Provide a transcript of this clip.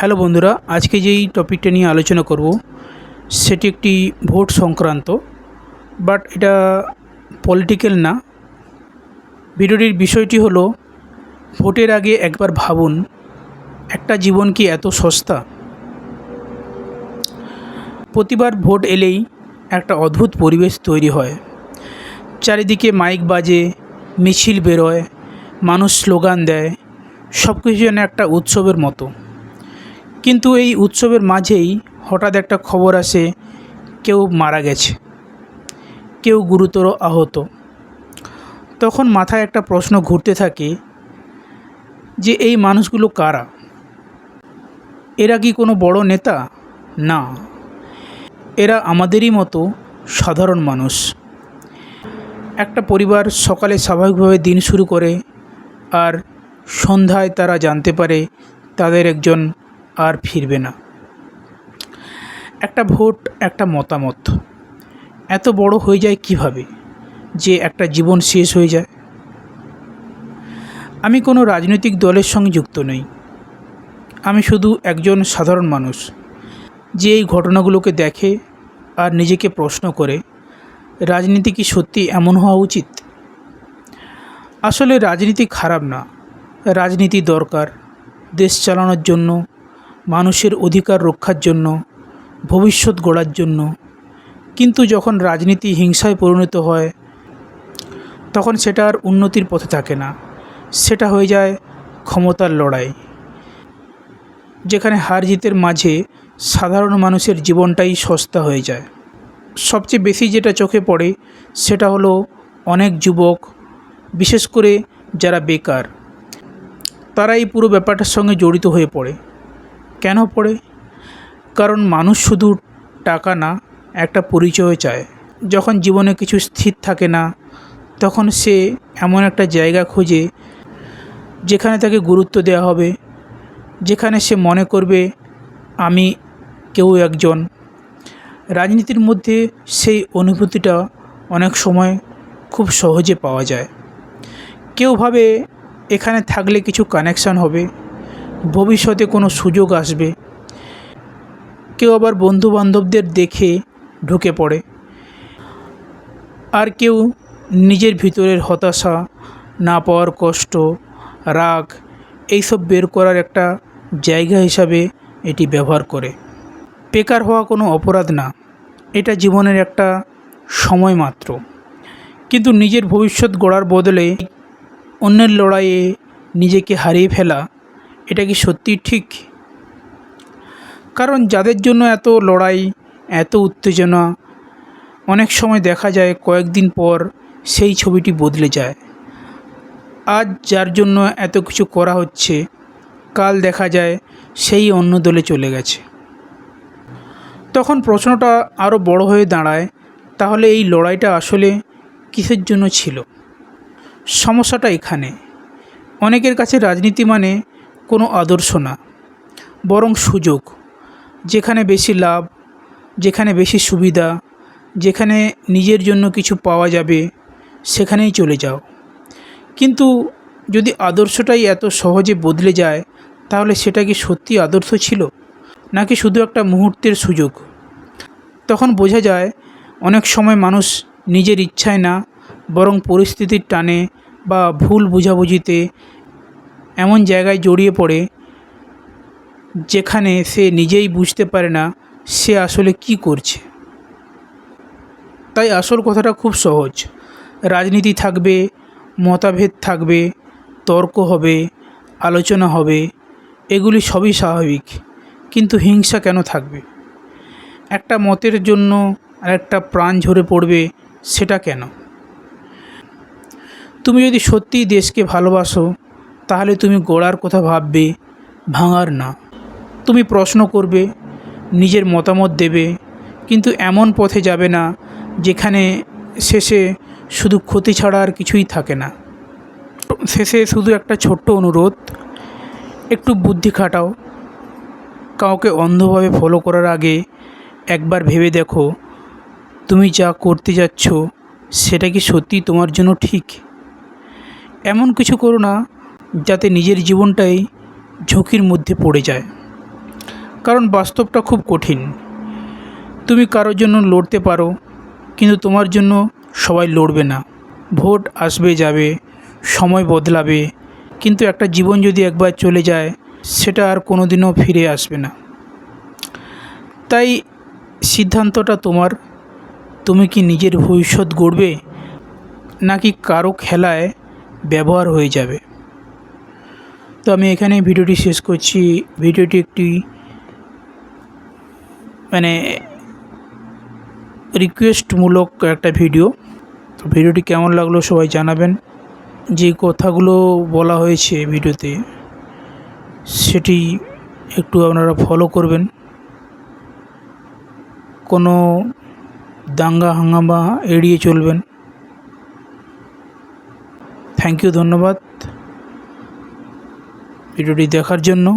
Hello বন্ধুরা, আজকে যেই টপিকটা নিয়ে আলোচনা করব সেটি একটি ভোট সংক্রান্ত, বাট এটা পলিটিক্যাল না। ভিডিওটির বিষয়টি হলো, ভোটের আগে একবার ভাবুন, একটা জীবন কি এত সস্তা? প্রতিবার ভোট এলেই একটা অদ্ভুত পরিবেশ তৈরি হয়। চারিদিকে মাইক বাজে, মিছিল বেরোয়, মানুষ স্লোগান দেয়, সব কিছু যেন একটা উৎসবের মতো। কিন্তু এই উৎসবের মাঝেই হঠাৎ একটা খবর আসে, কেউ মারা গেছে, কেউ গুরুতর আহত। তখন মাথায় একটা প্রশ্ন ঘুরতে থাকে যে এই মানুষগুলো কারা? এরা কি কোনো বড় নেতা? না, এরা আমাদেরই মতো সাধারণ মানুষ। একটা পরিবার সকালে স্বাভাবিকভাবে দিন শুরু করে, আর সন্ধ্যায় তারা জানতে পারে তাদের একজন আর ফিরবে না। একটা ভোট, একটা মতামত এত বড় হয়ে যায় কিভাবে যে একটা জীবন শেষ হয়ে যায়? আমি কোনো রাজনৈতিক দলের সঙ্গে যুক্ত নই, আমি শুধু একজন সাধারণ মানুষ যে এই ঘটনাগুলোকে দেখে আর নিজেকে প্রশ্ন করে, রাজনীতি কি সত্যি এমন হওয়া উচিত? আসলে রাজনীতি খারাপ না, রাজনীতি দরকার দেশ চালানোর জন্য, মানুষের অধিকার রক্ষার জন্য, ভবিষ্যৎ গড়ার জন্য। কিন্তু যখন রাজনীতি হিংসায় পরিণত হয়, তখন সেটা আর উন্নতির পথে থাকে না, সেটা হয়ে যায় ক্ষমতার লড়াই, যেখানে হার জিতের মাঝে সাধারণ মানুষের জীবনটাই সস্তা হয়ে যায়। সবচেয়ে বেশি যেটা চোখে পড়ে সেটা হলো অনেক যুবক, বিশেষ করে যারা বেকার, তারা এই পুরো ব্যাপারটার সঙ্গে জড়িত হয়ে পড়ে। কেন পড়ে? কারণ মানুষ শুধু টাকা না, একটা পরিচয় চায়। যখন জীবনে কিছু স্থির থাকে না, তখন সে এমন একটা জায়গা খোঁজে যেখানে তাকে গুরুত্ব দেওয়া হবে, যেখানে সে মনে করবে আমি কেউ একজন। রাজনীতির মধ্যে সেই অনুভূতিটা অনেক সময় খুব সহজে পাওয়া যায়। কেউ ভাবে এখানে থাকলে কিছু কানেকশান হবে, ভবিষ্যতে কোনো সুযোগ আসবে। কেউ আবার বন্ধুবান্ধবদের দেখে ঢুকে পড়ে, আর কেউ নিজের ভিতরের হতাশা, না পাওয়ার কষ্ট, রাগ এইসব বের করার একটা জায়গা হিসাবে এটি ব্যবহার করে। বেকার হওয়া কোনো অপরাধ না, এটা জীবনের একটা সময় মাত্র। কিন্তু নিজের ভবিষ্যৎ গড়ার বদলে অন্যের লড়াইয়ে নিজেকে হারিয়ে ফেলা, এটা কি সত্যিই ঠিক? কারণ যাদের জন্য এত লড়াই, এত উত্তেজনা, অনেক সময় দেখা যায় কয়েকদিন পর সেই ছবিটি বদলে যায়। আজ যার জন্য এত কিছু করা হচ্ছে, কাল দেখা যায় সেই অন্য দলে চলে গেছে। তখন প্রশ্নটা আরও বড় হয়ে দাঁড়ায়, তাহলে এই লড়াইটা আসলে কিসের জন্য ছিল? সমস্যাটা এখানে, অনেকের কাছে রাজনীতি মানে কোনো আদর্শ না, বরং সুযোগ। যেখানে বেশি লাভ, যেখানে বেশি সুবিধা, যেখানে নিজের জন্য কিছু পাওয়া যাবে, সেখানেই চলে যাও। কিন্তু যদি আদর্শটাই এত সহজে বদলে যায়, তাহলে সেটা কি সত্যি আদর্শ ছিল, নাকি শুধু একটা মুহূর্তের সুযোগ? তখন বোঝা যায় অনেক সময় মানুষ নিজের ইচ্ছায় না, বরং পরিস্থিতির টানে বা ভুল বোঝাবুঝিতে এমন জায়গায় জড়িয়ে পড়ে যেখানে সে নিজেই বুঝতে পারে না সে আসলে কি করছে। তাই আসল কথাটা খুব সহজ, রাজনীতি থাকবে, মতভেদ থাকবে, তর্ক হবে, আলোচনা হবে, এগুলি সবই স্বাভাবিক। কিন্তু হিংসা কেন থাকবে? একটা মতের জন্য আরেকটা প্রাণ ঝরে পড়বে, সেটা কেন? তুমি যদি সত্যিই দেশকে ভালোবাসো, তাহলে তুমি গড়ার কথা ভাববে, ভাঙার না। তুমি প্রশ্ন করবে, নিজের মতামত দেবে, কিন্তু এমন পথে যাবে না যেখানে শেষে শুধু ক্ষতি ছাড়া আর কিছুই থাকে না। শেষে শুধু একটা ছোট্ট অনুরোধ, একটু বুদ্ধি খাটাও। কাউকে অন্ধভাবে ফলো করার আগে একবার ভেবে দেখো, তুমি যা করতে যাচ্ছ সেটা কি সত্যি তোমার জন্য ঠিক? এমন কিছু করো না যাতে নিজের জীবনটাই ঝুঁকির মধ্যে পড়ে যায়। কারণ বাস্তবটা খুব কঠিন। তুমি কারোর জন্য লড়তে পারো, কিন্তু তোমার জন্য সবাই লড়বে না। ভোট আসবে যাবে, সময় বদলাবে, কিন্তু একটা জীবন যদি একবার চলে যায় সেটা আর কোনো দিনও ফিরে আসবে না। তাই সিদ্ধান্তটা তোমার। তুমি কি নিজের ভবিষ্যৎ গড়বে, নাকি কারো খেলায় ব্যবহার হয়ে যাবে? তো আমি এখানে ভিডিওটি শেষ করছি। ভিডিওটি একটি রিকোয়েস্টমূলক একটা ভিডিও। তো ভিডিওটি কেমন লাগলো সবাই জানাবেন। যে কথাগুলো বলা হয়েছে ভিডিওতে সেটি একটু আপনারা ফলো করবেন। কোনো দাঙ্গা হাঙ্গামা এড়িয়ে চলবেন। থ্যাংক ইউ, ধন্যবাদ ভিডিওটি দেখার জন্য।